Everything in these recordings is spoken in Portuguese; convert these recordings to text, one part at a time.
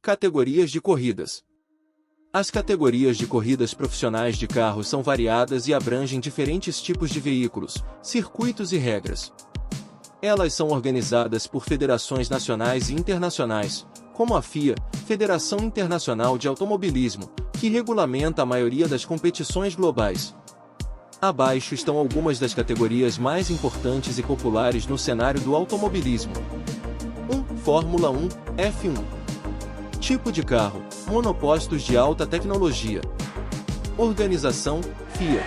Categorias de corridas. As categorias de corridas profissionais de carros são variadas e abrangem diferentes tipos de veículos, circuitos e regras. Elas são organizadas por federações nacionais e internacionais, como a FIA, Federação Internacional de Automobilismo, que regulamenta a maioria das competições globais. Abaixo estão algumas das categorias mais importantes e populares no cenário do automobilismo. 1. Fórmula 1, F1. Tipo de carro, monopostos de alta tecnologia. Organização, FIA.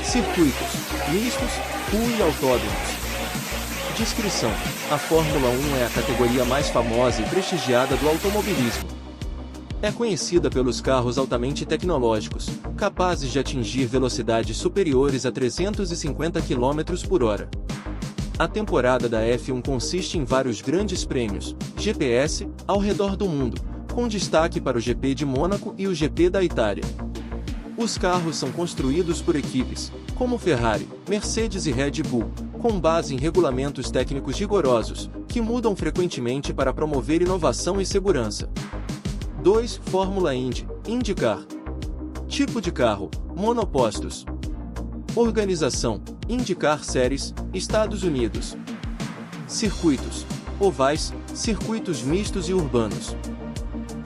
Circuitos, mistos, pool e autódromos. Descrição: a Fórmula 1 é a categoria mais famosa e prestigiada do automobilismo. É conhecida pelos carros altamente tecnológicos, capazes de atingir velocidades superiores a 350 km por hora. A temporada da F1 consiste em vários grandes prêmios, GPS, ao redor do mundo, com destaque para o GP de Mônaco e o GP da Itália. Os carros são construídos por equipes, como Ferrari, Mercedes e Red Bull, com base em regulamentos técnicos rigorosos, que mudam frequentemente para promover inovação e segurança. 2. Fórmula Indy, IndyCar. Tipo de carro, monopostos. Organização, IndyCar Series, Estados Unidos. Circuitos, ovais, circuitos mistos e urbanos.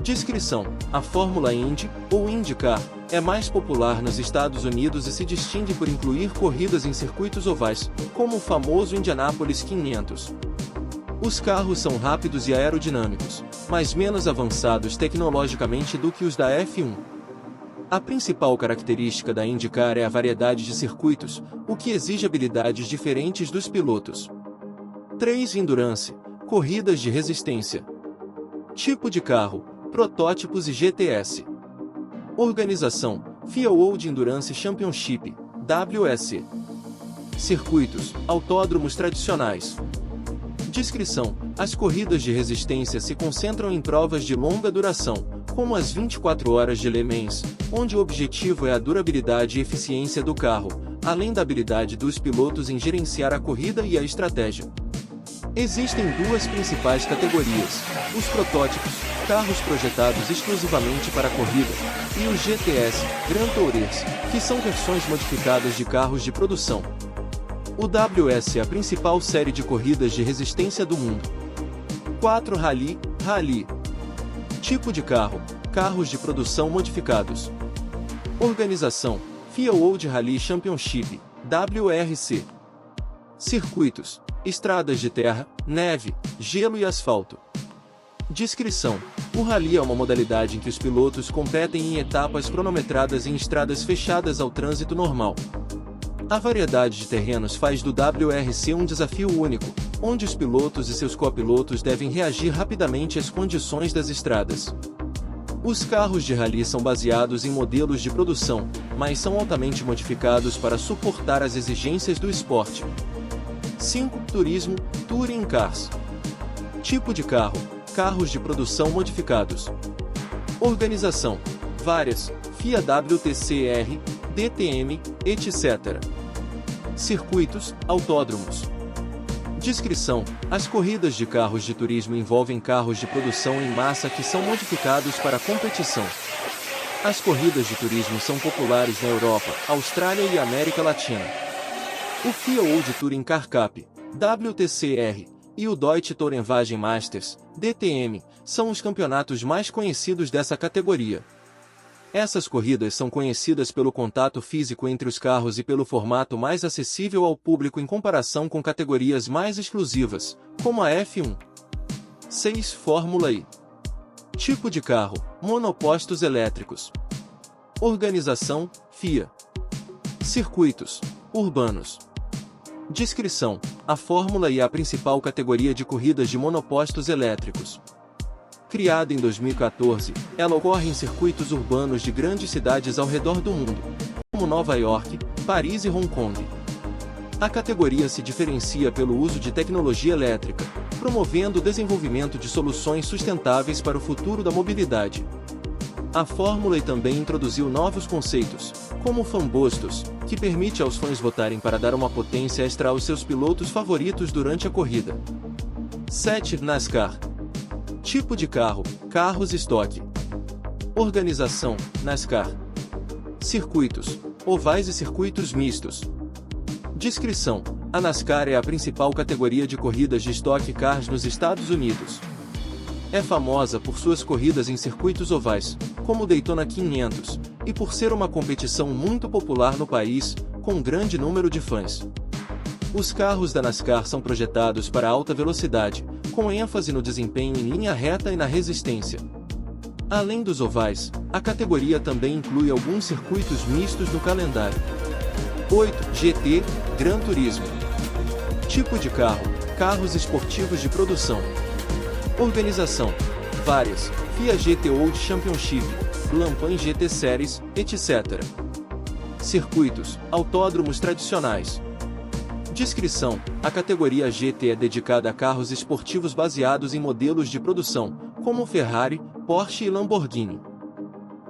Descrição: a Fórmula Indy, ou IndyCar, é mais popular nos Estados Unidos e se distingue por incluir corridas em circuitos ovais, como o famoso Indianapolis 500. Os carros são rápidos e aerodinâmicos, mas menos avançados tecnologicamente do que os da F1. A principal característica da IndyCar é a variedade de circuitos, o que exige habilidades diferentes dos pilotos. 3. Endurance, corridas de resistência. Tipo de carro, protótipos e GTS. Organização, FIA World Endurance Championship, WEC. Circuitos, autódromos tradicionais. Descrição: as corridas de resistência se concentram em provas de longa duração, como as 24 horas de Le Mans, onde o objetivo é a durabilidade e eficiência do carro, além da habilidade dos pilotos em gerenciar a corrida e a estratégia. Existem duas principais categorias: os protótipos, carros projetados exclusivamente para corrida, e os GTS, Grand Tourers, que são versões modificadas de carros de produção. O WS é a principal série de corridas de resistência do mundo. 4. Rally. Tipo de carro, carros de produção modificados. Organização, FIA World Rally Championship, WRC. Circuitos, estradas de terra, neve, gelo e asfalto. Descrição: o rally é uma modalidade em que os pilotos competem em etapas cronometradas em estradas fechadas ao trânsito normal. A variedade de terrenos faz do WRC um desafio único, onde os pilotos e seus copilotos devem reagir rapidamente às condições das estradas. Os carros de rally são baseados em modelos de produção, mas são altamente modificados para suportar as exigências do esporte. 5. Turismo, Touring Cars. Tipo de carro, carros de produção modificados. Organização, várias, FIA WTCR, DTM, etc. Circuitos, autódromos. Descrição: as corridas de carros de turismo envolvem carros de produção em massa que são modificados para competição. As corridas de turismo são populares na Europa, Austrália e América Latina. O FIA World Touring Car Cup, WTCR, e o Deutsche Tourenwagen Masters, DTM, são os campeonatos mais conhecidos dessa categoria. Essas corridas são conhecidas pelo contato físico entre os carros e pelo formato mais acessível ao público em comparação com categorias mais exclusivas, como a F1. 6. Fórmula E. Tipo de carro, monopostos elétricos. Organização, FIA. Circuitos, urbanos. Descrição: a Fórmula E é a principal categoria de corridas de monopostos elétricos. Criada em 2014, ela ocorre em circuitos urbanos de grandes cidades ao redor do mundo, como Nova York, Paris e Hong Kong. A categoria se diferencia pelo uso de tecnologia elétrica, promovendo o desenvolvimento de soluções sustentáveis para o futuro da mobilidade. A Fórmula E também introduziu novos conceitos, como o Fanbostos, que permite aos fãs votarem para dar uma potência extra aos seus pilotos favoritos durante a corrida. 7. NASCAR. Tipo de carro, carros estoque. Organização, NASCAR. Circuitos, ovais e circuitos mistos. Descrição: a NASCAR é a principal categoria de corridas de Stock Cars nos Estados Unidos. É famosa por suas corridas em circuitos ovais, como o Daytona 500, e por ser uma competição muito popular no país, com um grande número de fãs. Os carros da NASCAR são projetados para alta velocidade, com ênfase no desempenho em linha reta e na resistência. Além dos ovais, a categoria também inclui alguns circuitos mistos no calendário. 8. GT, Gran Turismo. Tipo de carro, carros esportivos de produção. Organização, várias, FIA GT World Championship, Blancpain GT Series, etc. Circuitos, autódromos tradicionais. Descrição: a categoria GT é dedicada a carros esportivos baseados em modelos de produção, como Ferrari, Porsche e Lamborghini.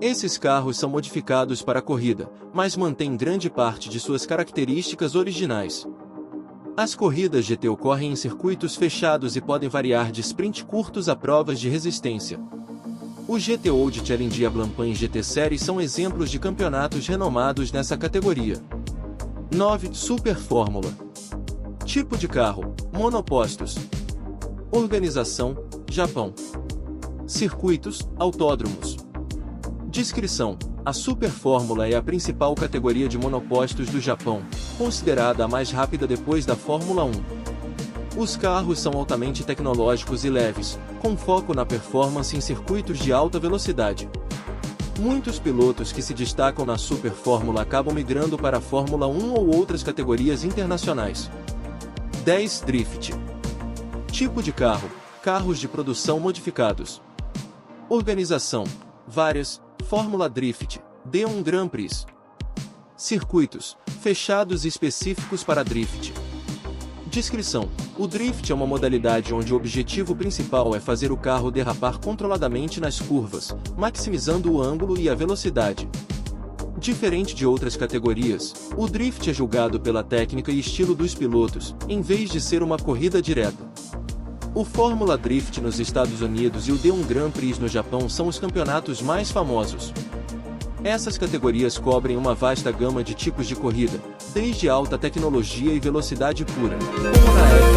Esses carros são modificados para a corrida, mas mantêm grande parte de suas características originais. As corridas GT ocorrem em circuitos fechados e podem variar de sprint curtos a provas de resistência. O GT World Challenge e a Blancpain GT Series são exemplos de campeonatos renomados nessa categoria. 9. Super Fórmula. Tipo de carro, monopostos. Organização, Japão. Circuitos, autódromos. Descrição: a Super Fórmula é a principal categoria de monopostos do Japão, considerada a mais rápida depois da Fórmula 1. Os carros são altamente tecnológicos e leves, com foco na performance em circuitos de alta velocidade. Muitos pilotos que se destacam na Super Fórmula acabam migrando para a Fórmula 1 ou outras categorias internacionais. 10. Drift. Tipo de carro, carros de produção modificados. Organização, várias, Fórmula Drift, D1 Grand Prix. Circuitos, fechados e específicos para drift. Descrição: o drift é uma modalidade onde o objetivo principal é fazer o carro derrapar controladamente nas curvas, maximizando o ângulo e a velocidade. Diferente de outras categorias, o drift é julgado pela técnica e estilo dos pilotos, em vez de ser uma corrida direta. O Fórmula Drift nos Estados Unidos e o D1 Grand Prix no Japão são os campeonatos mais famosos. Essas categorias cobrem uma vasta gama de tipos de corrida, desde alta tecnologia e velocidade pura, como na